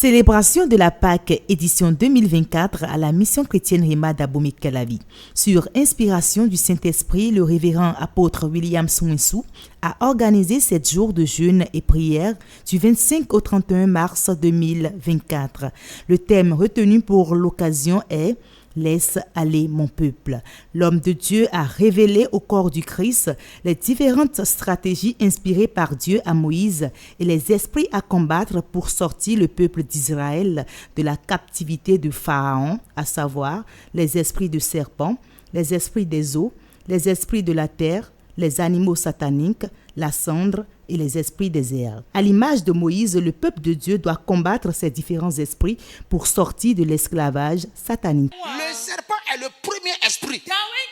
Célébration de la Pâque, édition 2024 à la mission chrétienne Rema d'Abomey-Calavi. Sur inspiration du Saint-Esprit, le révérend apôtre William Souinsou a organisé 7 jours de jeûne et prière du 25 au 31 mars 2024. Le thème retenu pour l'occasion est « Laisse aller mon peuple ». L'homme de Dieu a révélé au corps du Christ les différentes stratégies inspirées par Dieu à Moïse et les esprits à combattre pour sortir le peuple d'Israël de la captivité de Pharaon, à savoir les esprits de serpents, les esprits des eaux, les esprits de la terre, les animaux sataniques, la cendre et les esprits des airs. À l'image de Moïse, le peuple de Dieu doit combattre ces différents esprits pour sortir de l'esclavage satanique. Le serpent est le premier esprit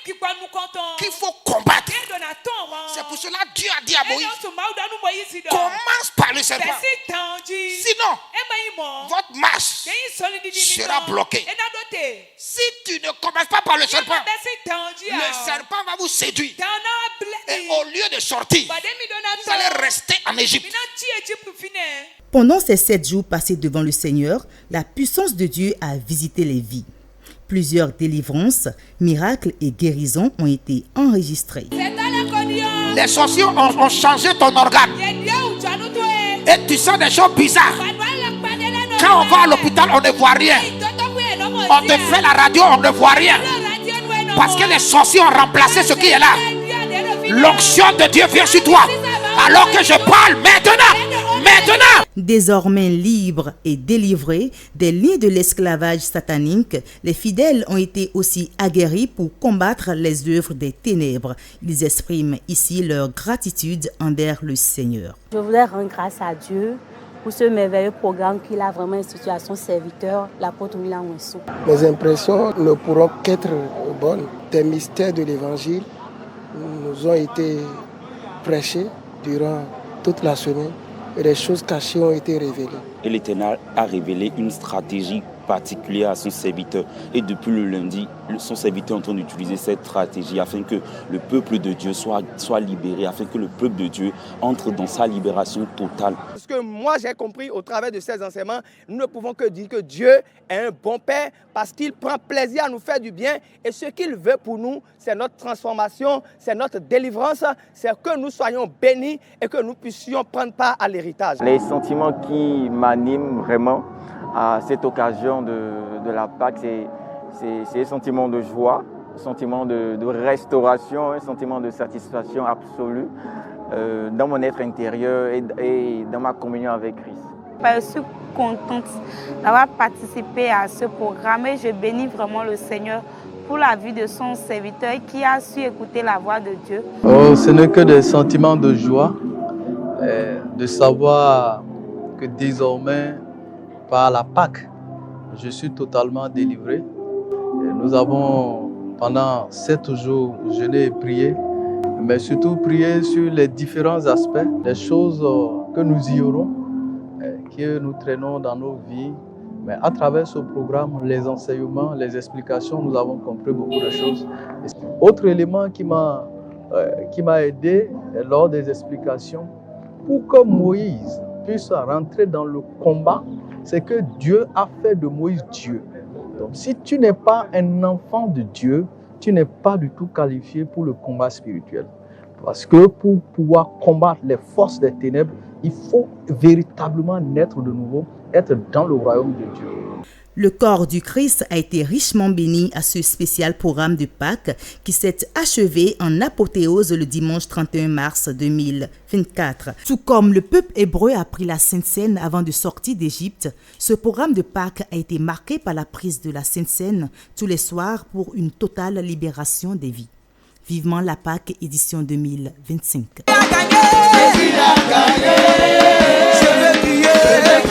qu'il faut combattre. C'est pour cela que Dieu a dit à Moïse, commence par le serpent. Sinon, votre marche sera bloquée. Si tu ne commences pas par le serpent va vous séduire. Et au lieu de sortir, vous allez rester en Égypte. Pendant ces 7 jours passés devant le Seigneur, la puissance de Dieu a visité les vies. Plusieurs délivrances, miracles et guérisons ont été enregistrés. Les sorciers ont changé ton organe. Et tu sens des choses bizarres. Quand on va à l'hôpital, on ne voit rien. On te fait la radio, on ne voit rien. Parce que les sorciers ont remplacé ce qui est là. L'onction de Dieu vient sur toi. Alors que je parle maintenant. Désormais libres et délivrés des liens de l'esclavage satanique, les fidèles ont été aussi aguerris pour combattre les œuvres des ténèbres. Ils expriment ici leur gratitude envers le Seigneur. Je voudrais rendre grâce à Dieu pour ce merveilleux programme qu'il a vraiment institué à son serviteur, l'apôtre William Souinsou. Mes impressions ne pourront qu'être bonnes. Des mystères de l'Évangile nous ont été prêchés durant toute la semaine et des choses cachées ont été révélées. Et l'Éternel a révélé une stratégie particulière à son serviteur. Et depuis le lundi, son serviteur est en train d'utiliser cette stratégie afin que le peuple de Dieu soit libéré, afin que le peuple de Dieu entre dans sa libération totale. Ce que moi j'ai compris au travers de ces enseignements, nous ne pouvons que dire que Dieu est un bon Père parce qu'il prend plaisir à nous faire du bien. Et ce qu'il veut pour nous, c'est notre transformation, c'est notre délivrance, c'est que nous soyons bénis et que nous puissions prendre part à l'héritage. Les sentiments qui m'animent vraiment à cette occasion de la Pâque, c'est un sentiment de joie, un sentiment de restauration, un sentiment de satisfaction absolue dans mon être intérieur et dans ma communion avec Christ. Je suis contente d'avoir participé à ce programme et je bénis vraiment le Seigneur pour la vie de son serviteur qui a su écouter la voix de Dieu. Ce n'est que des sentiments de joie, de savoir que désormais, par la Pâque, je suis totalement délivré. Et nous avons pendant 7 jours jeûné et prié, mais surtout prié sur les différents aspects, les choses que nous ignorons, que nous traînons dans nos vies. Mais à travers ce programme, les enseignements, les explications, nous avons compris beaucoup de choses. Autre élément qui m'a aidé lors des explications, pour que Moïse puisse rentrer dans le combat, c'est que Dieu a fait de Moïse Dieu. Donc si tu n'es pas un enfant de Dieu, tu n'es pas du tout qualifié pour le combat spirituel. Parce que pour pouvoir combattre les forces des ténèbres, il faut véritablement naître de nouveau, être dans le royaume de Dieu. Le corps du Christ a été richement béni à ce spécial programme de Pâques qui s'est achevé en apothéose le dimanche 31 mars 2024. Tout comme le peuple hébreu a pris la Sainte Seine avant de sortir d'Égypte, ce programme de Pâques a été marqué par la prise de la Sainte Seine tous les soirs pour une totale libération des vies. Vivement la Pâque édition 2025. Je veux